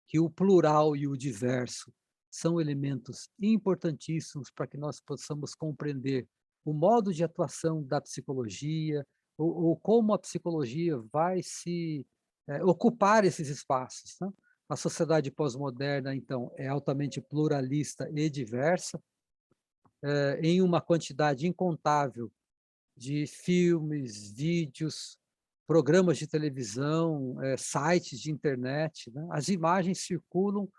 que o plural e o diverso são elementos importantíssimos para que nós possamos compreender o modo de atuação da psicologia, ou como a psicologia vai se ocupar esses espaços, né? A sociedade pós-moderna, então, é altamente pluralista e diversa, em uma quantidade incontável de filmes, vídeos, programas de televisão, sites de internet, né? As imagens circulam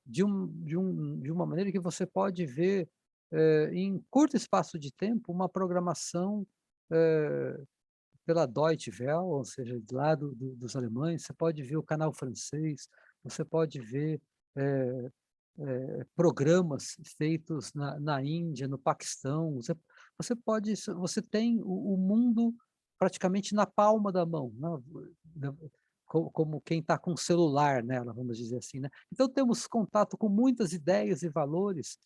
de uma maneira que você pode ver, em curto espaço de tempo, uma programação pela Deutsche Welle, ou seja, lá dos alemães, você pode ver o canal francês, você pode ver programas feitos na Índia, no Paquistão, você tem o mundo praticamente na palma da mão, né? Como quem está com o celular nela, vamos dizer assim, né? Então temos contato com muitas ideias e valores,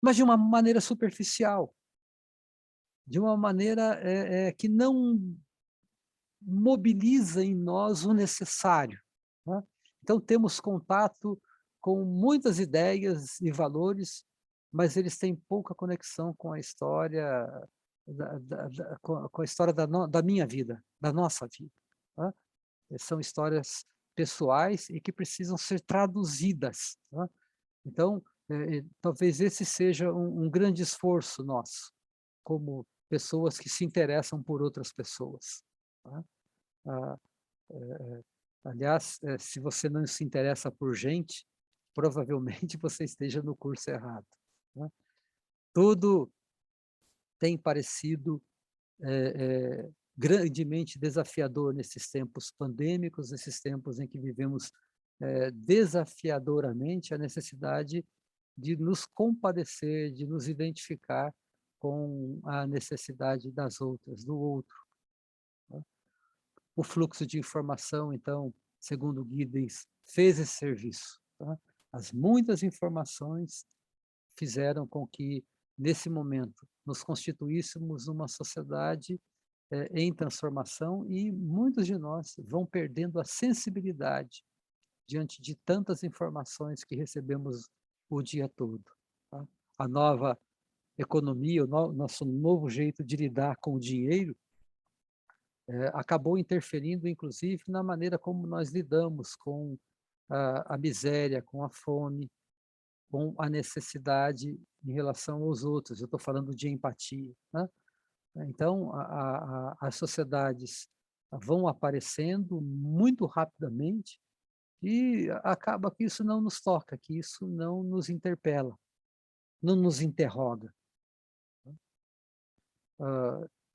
mas de uma maneira superficial, de uma maneira que não mobiliza em nós o necessário, né? Então temos contato com muitas ideias e valores, mas eles têm pouca conexão com a história com a história da minha vida, da nossa vida, né? São histórias pessoais e que precisam ser traduzidas, né? Então, talvez esse seja um grande esforço nosso, como pessoas que se interessam por outras pessoas, né? Ah, aliás, se você não se interessa por gente, provavelmente você esteja no curso errado, né? Tudo tem parecido grandemente desafiador nesses tempos pandêmicos, nesses tempos em que vivemos desafiadoramente a necessidade de nos compadecer, de nos identificar com a necessidade das outras, do outro, né? O fluxo de informação, então, segundo Giddens, fez esse serviço, tá? As muitas informações fizeram com que, nesse momento, nos constituíssemos uma sociedade em transformação e muitos de nós vão perdendo a sensibilidade diante de tantas informações que recebemos o dia todo, tá? A nova economia, nosso novo jeito de lidar com o dinheiro, acabou interferindo, inclusive, na maneira como nós lidamos com a miséria, com a fome, com a necessidade em relação aos outros. Eu estou falando de empatia, né? Então, as sociedades vão aparecendo muito rapidamente e acaba que isso não nos toca, que isso não nos interpela, não nos interroga.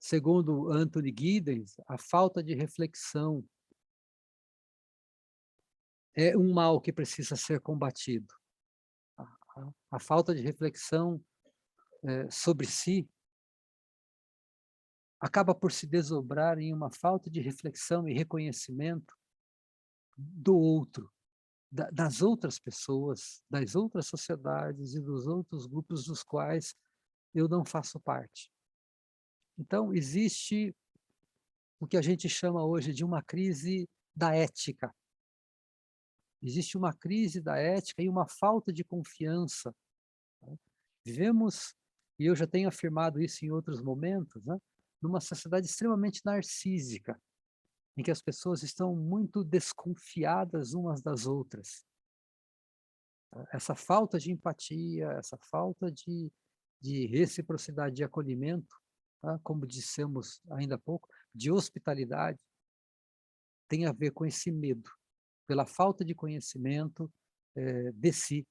Segundo Anthony Giddens, a falta de reflexão é um mal que precisa ser combatido. A falta de reflexão sobre si acaba por se desdobrar em uma falta de reflexão e reconhecimento do outro, das outras pessoas, das outras sociedades e dos outros grupos dos quais eu não faço parte. Então, existe o que a gente chama hoje de uma crise da ética. Existe uma crise da ética e uma falta de confiança, né? Vivemos, e eu já tenho afirmado isso em outros momentos, né, numa sociedade extremamente narcísica, em que as pessoas estão muito desconfiadas umas das outras. Essa falta de empatia, essa falta de reciprocidade, de acolhimento, tá? Como dissemos ainda há pouco, de hospitalidade, tem a ver com esse medo, pela falta de conhecimento de si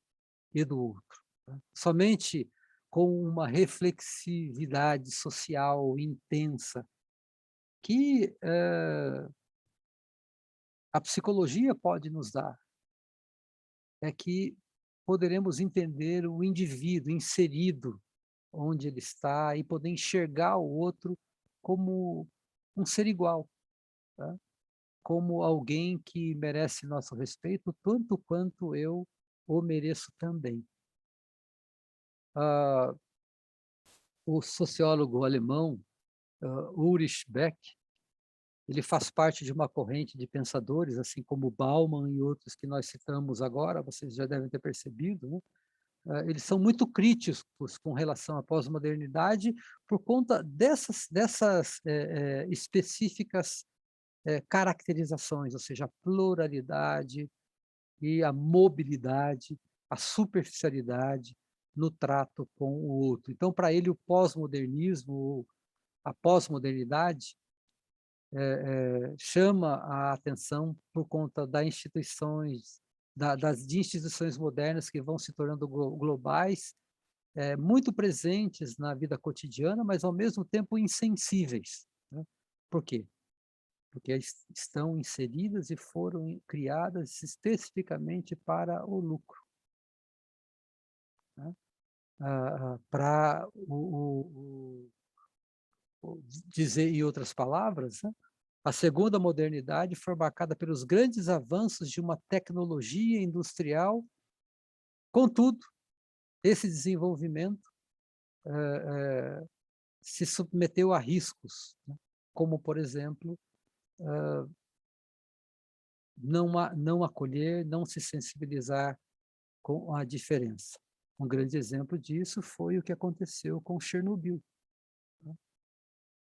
e do outro, tá? Somente com uma reflexividade social intensa, que a psicologia pode nos dar, é que poderemos entender o indivíduo inserido onde ele está e poder enxergar o outro como um ser igual, tá? Como alguém que merece nosso respeito tanto quanto eu o mereço também. O sociólogo alemão Ulrich Beck, ele faz parte de uma corrente de pensadores, assim como Bauman e outros que nós citamos agora, vocês já devem ter percebido, né? Eles são muito críticos com relação à pós-modernidade por conta dessas específicas caracterizações, ou seja, a pluralidade e a mobilidade, a superficialidade no trato com o outro. Então, para ele, o pós-modernismo, a pós-modernidade, chama a atenção por conta das instituições, de instituições modernas que vão se tornando globais, muito presentes na vida cotidiana, mas ao mesmo tempo insensíveis, né? Por quê? Porque estão inseridas e foram criadas especificamente para o lucro, né? Para dizer em outras palavras, né? A segunda modernidade foi marcada pelos grandes avanços de uma tecnologia industrial. Contudo, esse desenvolvimento se submeteu a riscos, né? Como, por exemplo, não acolher, não se sensibilizar com a diferença. Um grande exemplo disso foi o que aconteceu com Chernobyl, né?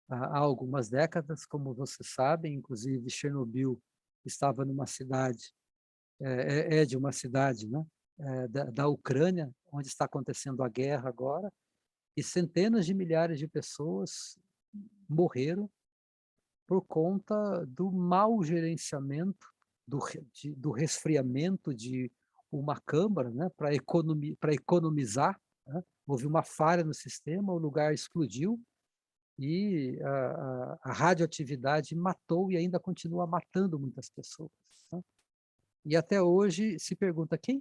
Há algumas décadas, como vocês sabem, inclusive Chernobyl estava numa cidade, de uma cidade, né? Da Ucrânia, onde está acontecendo a guerra agora, e centenas de milhares de pessoas morreram por conta do mau gerenciamento, do resfriamento de uma câmara, né, para economizar, né? Houve uma falha no sistema, o lugar explodiu e a radioatividade matou e ainda continua matando muitas pessoas, né? E até hoje se pergunta quem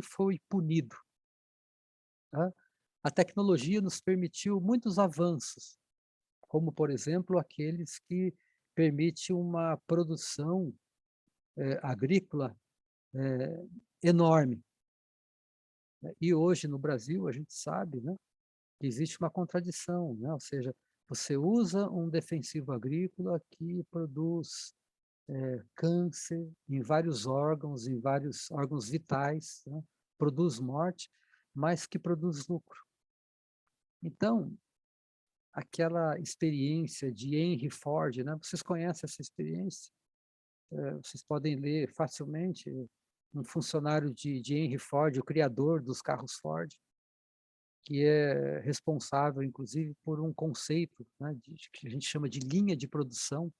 foi punido, né? A tecnologia nos permitiu muitos avanços, como, por exemplo, aqueles que permitem uma produção agrícola enorme, né? E hoje, no Brasil, a gente sabe, né, que existe uma contradição, né? Ou seja, você usa um defensivo agrícola que produz câncer em vários órgãos vitais, né? Produz morte, mas que produz lucro. Então, aquela experiência de Henry Ford, né? Vocês conhecem essa experiência? Vocês podem ler facilmente, um funcionário de Henry Ford, o criador dos carros Ford, que é responsável, inclusive, por um conceito, né, que a gente chama de linha de produção,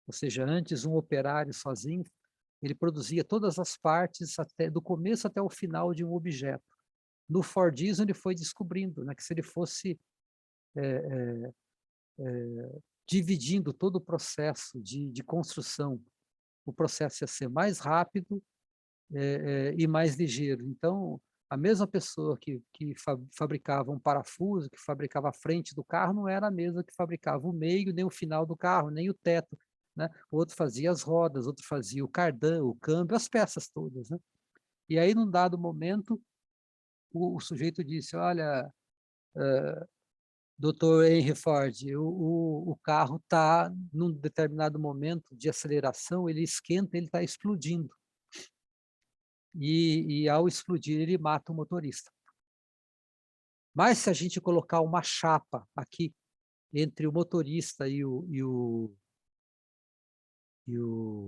ou seja, antes um operário sozinho, ele produzia todas as partes, do começo até o final de um objeto. No Fordismo, ele foi descobrindo, né, que se ele fosse dividindo todo o processo de construção, o processo ia ser mais rápido e mais ligeiro. Então, a mesma pessoa que fabricava um parafuso, que fabricava a frente do carro, não era a mesma que fabricava o meio, nem o final do carro, nem o teto, né? O outro fazia as rodas, outro fazia o cardan, o câmbio, as peças todas, né? E aí, num dado momento, o sujeito disse, olha, doutor Henry Ford, o carro está, num determinado momento de aceleração, ele esquenta, ele está explodindo. E ao explodir, ele mata o motorista. Mas se a gente colocar uma chapa aqui entre o motorista e o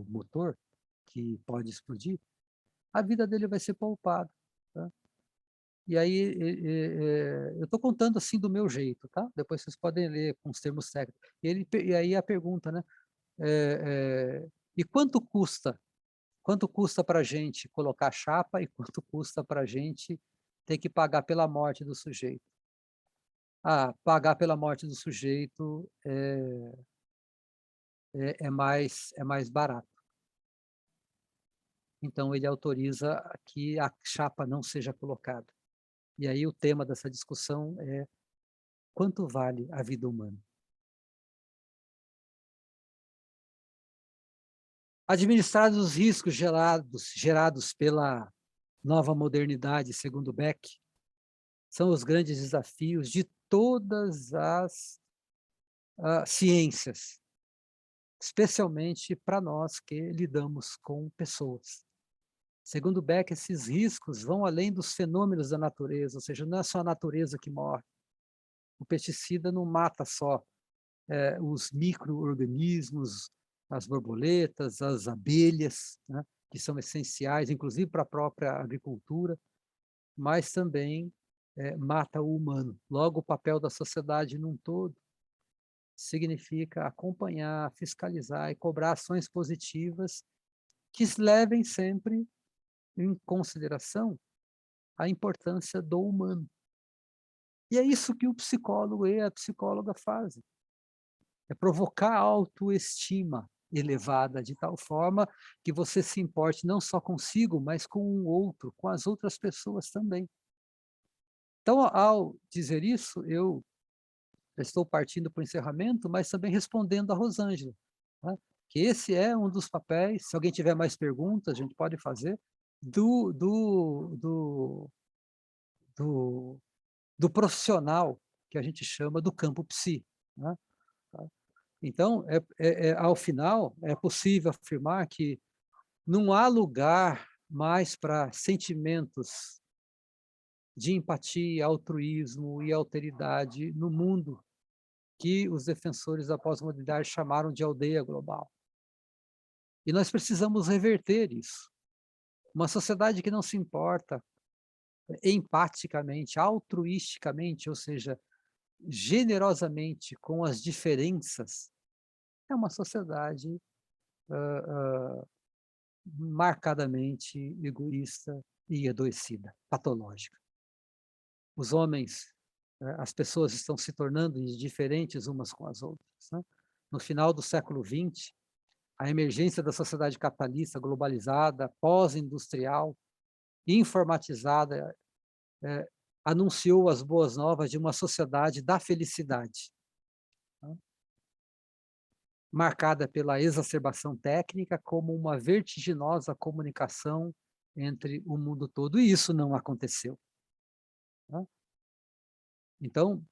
motor, que pode explodir, a vida dele vai ser poupada, tá? E aí, eu estou contando assim do meu jeito, tá? Depois vocês podem ler com os termos técnicos. E aí a pergunta, né? E quanto custa? Quanto custa para a gente colocar a chapa e quanto custa para a gente ter que pagar pela morte do sujeito? Pagar pela morte do sujeito é mais barato. Então, ele autoriza que a chapa não seja colocada. E aí o tema dessa discussão é quanto vale a vida humana? Administrar os riscos gerados pela nova modernidade, segundo Beck, são os grandes desafios de todas as ciências, especialmente para nós que lidamos com pessoas. Segundo Beck, esses riscos vão além dos fenômenos da natureza, ou seja, não é só a natureza que morre. O pesticida não mata só os micro-organismos, as borboletas, as abelhas, né, que são essenciais, inclusive para a própria agricultura, mas também mata o humano. Logo, o papel da sociedade num todo significa acompanhar, fiscalizar e cobrar ações positivas que levem sempre em consideração a importância do humano. E é isso que o psicólogo e a psicóloga fazem. É provocar a autoestima elevada de tal forma que você se importe não só consigo, mas com o outro, com as outras pessoas também. Então, ao dizer isso, eu estou partindo para o encerramento, mas também respondendo a Rosângela, né, que esse é um dos papéis, se alguém tiver mais perguntas, a gente pode fazer, do, do, do, do, do profissional que a gente chama do campo psi, né? Então, ao final, é possível afirmar que não há lugar mais para sentimentos de empatia, altruísmo e alteridade no mundo que os defensores da pós-modernidade chamaram de aldeia global. E nós precisamos reverter isso. Uma sociedade que não se importa empaticamente, altruisticamente, ou seja, generosamente com as diferenças, é uma sociedade marcadamente egoísta e adoecida, patológica. Os homens, as pessoas estão se tornando indiferentes umas com as outras, né? No final do século XX, a emergência da sociedade capitalista globalizada, pós-industrial, informatizada, anunciou as boas novas de uma sociedade da felicidade, né, marcada pela exacerbação técnica como uma vertiginosa comunicação entre o mundo todo, e isso não aconteceu, né? Então,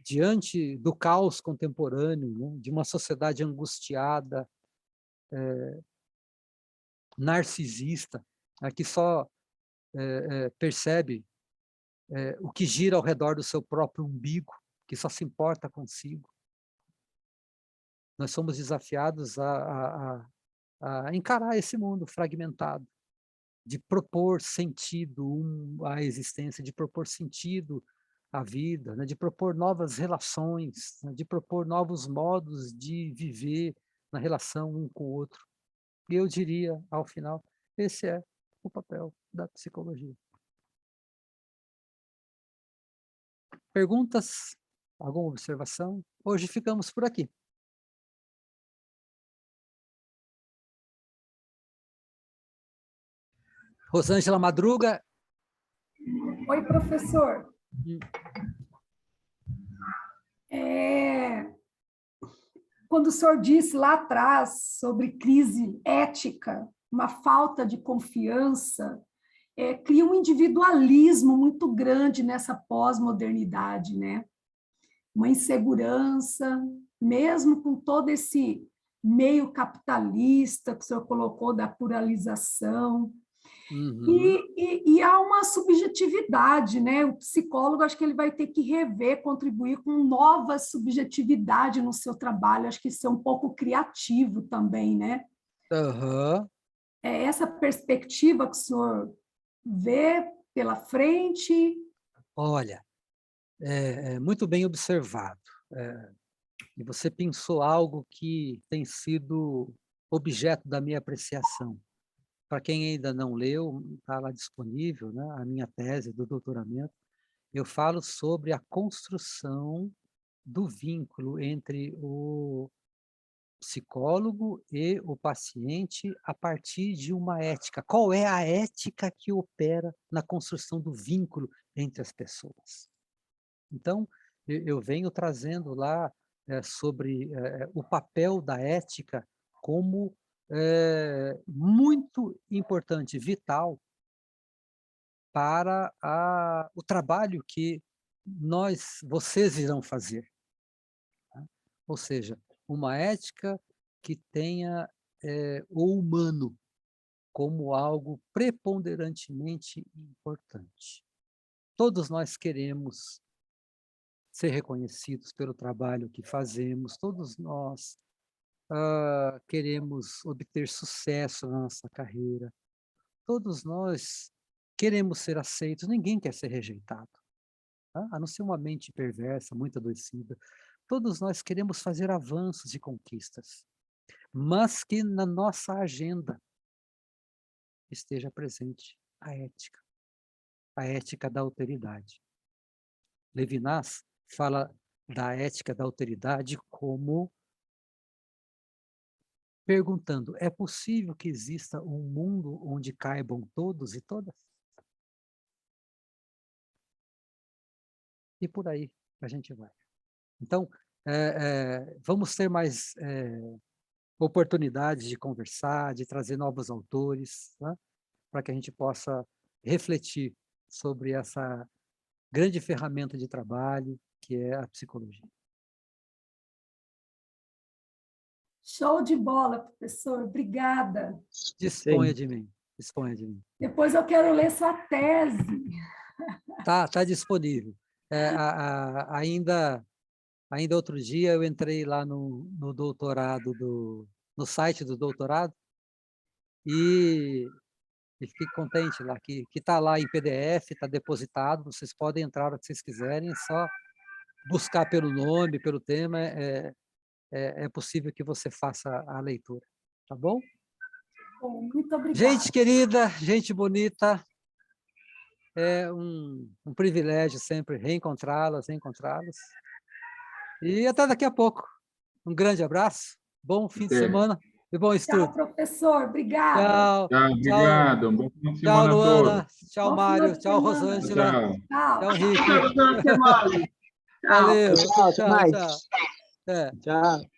diante do caos contemporâneo, né, de uma sociedade angustiada, narcisista, que só percebe o que gira ao redor do seu próprio umbigo, que só se importa consigo. Nós somos desafiados a encarar esse mundo fragmentado, de propor sentido à existência, de propor sentido à vida, né, de propor novas relações, né, de propor novos modos de viver na relação um com o outro. E eu diria, ao final, esse é o papel da psicologia. Perguntas? Alguma observação? Hoje ficamos por aqui. Rosângela Madruga. Oi, professor. Quando o senhor disse lá atrás sobre crise ética, uma falta de confiança, cria um individualismo muito grande nessa pós-modernidade, né? Uma insegurança, mesmo com todo esse meio capitalista que o senhor colocou da pluralização. Uhum. E há uma subjetividade, né? O psicólogo, acho que ele vai ter que rever, contribuir com nova subjetividade no seu trabalho, acho que isso é um pouco criativo também, né? Uhum. É essa perspectiva que o senhor vê pela frente? Olha, muito bem observado. E você pensou algo que tem sido objeto da minha apreciação. Para quem ainda não leu, está lá disponível, né, a minha tese do doutoramento. Eu falo sobre a construção do vínculo entre o psicólogo e o paciente a partir de uma ética. Qual é a ética que opera na construção do vínculo entre as pessoas? Então, eu venho trazendo lá sobre o papel da ética como muito importante, vital, para o trabalho que vocês irão fazer, né? Ou seja, uma ética que tenha o humano como algo preponderantemente importante. Todos nós queremos ser reconhecidos pelo trabalho que fazemos, todos nós queremos obter sucesso na nossa carreira. Todos nós queremos ser aceitos, ninguém quer ser rejeitado, tá? A não ser uma mente perversa, muito adoecida. Todos nós queremos fazer avanços e conquistas, mas que na nossa agenda esteja presente a ética da alteridade. Levinas fala da ética da alteridade como perguntando: é possível que exista um mundo onde caibam todos e todas? E por aí a gente vai. Então, vamos ter mais oportunidades de conversar, de trazer novos autores, né, para que a gente possa refletir sobre essa grande ferramenta de trabalho que é a psicologia. Show de bola, professor. Obrigada. Disponha de mim, disponha de mim. Depois eu quero ler sua tese. Tá disponível. Ainda outro dia eu entrei lá no doutorado, no site do doutorado, e fiquei contente lá, que está lá em PDF, está depositado, vocês podem entrar a hora que vocês quiserem, é só buscar pelo nome, pelo tema, é possível que você faça a leitura, tá bom? Bom, muito obrigada. Gente querida, gente bonita, é um privilégio sempre reencontrá-las, e até daqui a pouco. Um grande abraço, bom fim de semana e bom estudo. Tchau, professor. Obrigada. Tchau. Tchau, obrigado. Bom fim de Tchau, semana a Luana. todos. Tchau, Bom Mário. final de Tchau, semana. Rosângela. Tchau. Tchau. Tchau, Henrique. Boa semana. Tchau. Valeu. Tchau, até mais. Tchau. Tchau.